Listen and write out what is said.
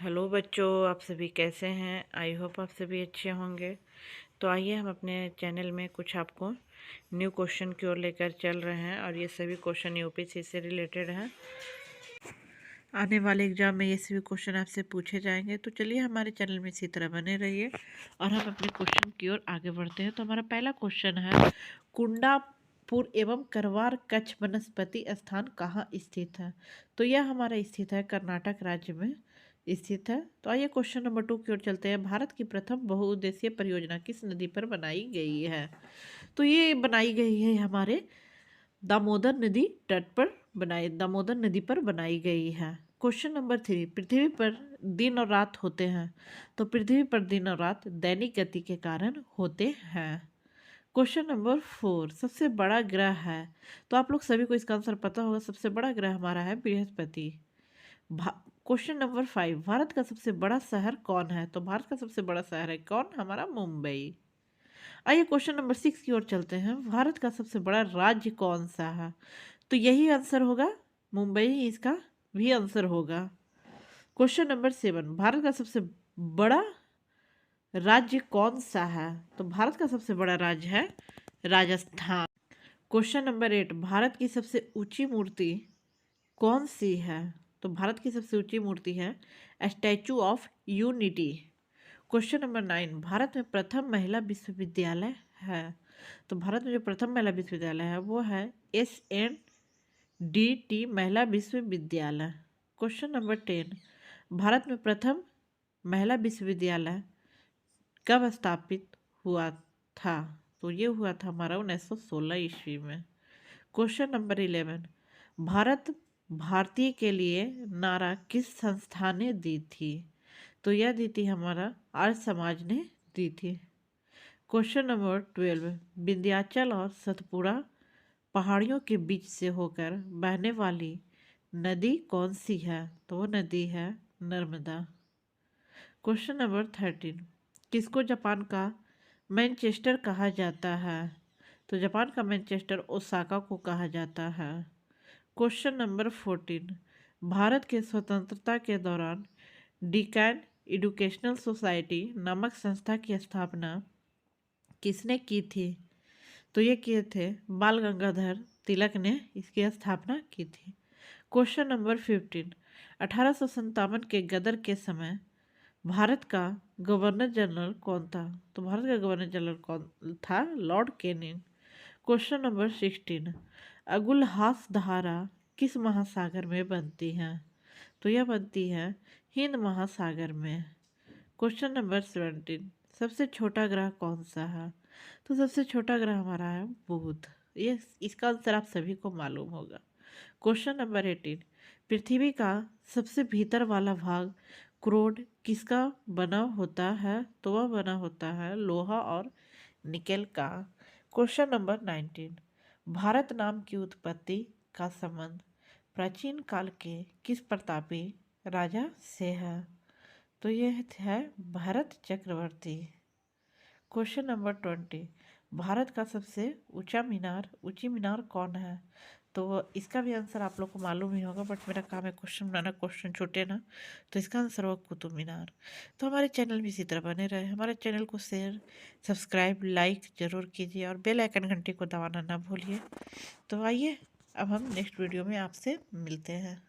Hello बच्चों, आप सभी कैसे हैं। आई होप आप सभी अच्छे होंगे। तो आइए हम अपने चैनल में कुछ आपको न्यू क्वेश्चन की ओर लेकर चल रहे हैं और ये सभी क्वेश्चन यूपीएससी से रिलेटेड हैं। आने वाले एग्जाम में ये सभी क्वेश्चन आपसे पूछे जाएंगे। तो चलिए हमारे चैनल में इसी तरह बने रहिए और हम अपने क्वेश्चन की ओर आगे बढ़ते हैं। तो हमारा पहला क्वेश्चन है, कुंडापुर एवं करवार कच्छ वनस्पति स्थान कहाँ स्थित है। तो यह हमारा स्थित है कर्नाटक राज्य में स्थित है। तो आइए क्वेश्चन नंबर 2 की ओर चलते हैं। भारत की प्रथम बहुउद्देशीय परियोजना किस नदी पर बनाई गई है। तो ये बनाई गई है हमारे दामोदर नदी पर बनाई गई है। क्वेश्चन नंबर 3, पृथ्वी पर दिन और रात होते हैं। तो पृथ्वी पर दिन और रात दैनिक गति के कारण होते हैं। क्वेश्चन नंबर 4, सबसे बड़ा ग्रह है। तो आप लोग सभी को इसका आंसर पता होगा। सबसे बड़ा ग्रह हमारा है बृहस्पति। क्वेश्चन नंबर 5, भारत का सबसे बड़ा शहर कौन है। तो भारत का सबसे बड़ा शहर है कौन, हमारा मुंबई। आइए क्वेश्चन नंबर 6 की ओर चलते हैं। भारत का सबसे बड़ा राज्य कौन सा है। तो यही आंसर होगा, मुंबई ही इसका भी आंसर होगा। क्वेश्चन नंबर 7, भारत का सबसे बड़ा राज्य कौन सा है। तो भारत का सबसे बड़ा राज्य है राजस्थान। क्वेश्चन नंबर 8, भारत की सबसे ऊंची मूर्ति कौन सी है। तो भारत की सबसे ऊंची मूर्ति है statue of unity. Question number 9, Bharat में प्रथम महिला विश्वविद्यालय है। तो भारत में जो प्रथम महिला विश्वविद्यालय है वो है SNDT महिला विश्वविद्यालय। क्वेश्चन नंबर 10, भारत में प्रथम महिला विश्वविद्यालय कब स्थापित हुआ था। तो ये हुआ था हमारा 1916 ईस्वी में। क्वेश्चन नंबर 11, भारत भारतीय के लिए नारा किस संस्था ने दी थी। तो यह दी थी हमारा आर्य समाज ने दी थी। क्वेश्चन नंबर 12, विंध्याचल और सतपुड़ा पहाड़ियों के बीच से होकर बहने वाली नदी कौन सी है। तो वो नदी है नर्मदा। क्वेश्चन नंबर 13, किसको जापान का मैनचेस्टर कहा जाता है। तो जापान का मैनचेस्टर ओसाका को कहा जाता है। क्वेश्चन नंबर 14, भारत के स्वतंत्रता के दौरान डिकैन एजुकेशनल सोसाइटी नामक संस्था की स्थापना किसने की थी। तो ये किए थे बाल गंगाधर तिलक ने इसकी स्थापना की थी। क्वेश्चन नंबर 15, 1857 के गदर के समय भारत का गवर्नर जनरल कौन था। तो भारत का गवर्नर जनरल कौन था, Lord Canning. Question number 16, Agulhas धारा किस महासागर में बनती है। तो यह बनती है हिंद महासागर में। क्वेश्चन नंबर 17, सबसे छोटा ग्रह कौन सा है। तो सबसे छोटा ग्रह हमारा है बुध। ये इसका आंसर आप सभी को मालूम होगा। क्वेश्चन नंबर 18, पृथ्वी का सबसे भीतर वाला भाग क्रोड किसका बना होता है। तो वह बना होता है लोहा और निकेल का। क्वेश्चन नंबर 19, भारत नाम की उत्पत्ति का संबंध प्राचीन काल के किस प्रतापी राजा से है। तो यह है भरत चक्रवर्ती। क्वेश्चन नंबर 20, भारत का सबसे ऊंची मीनार कौन है। तो इसका भी आंसर आप लोग को मालूम ही होगा, बट मेरा काम है क्वेश्चन बनाना, क्वेश्चन छूटे ना। तो इसका आंसर होगा कुतुब मीनार। तो हमारे चैनल में इसी तरह बने रहे। हमारे चैनल को शेयर सब्सक्राइब लाइक ज़रूर कीजिए और बेल आइकन घंटी को दबाना ना भूलिए। तो आइए अब हम नेक्स्ट वीडियो में आपसे मिलते हैं।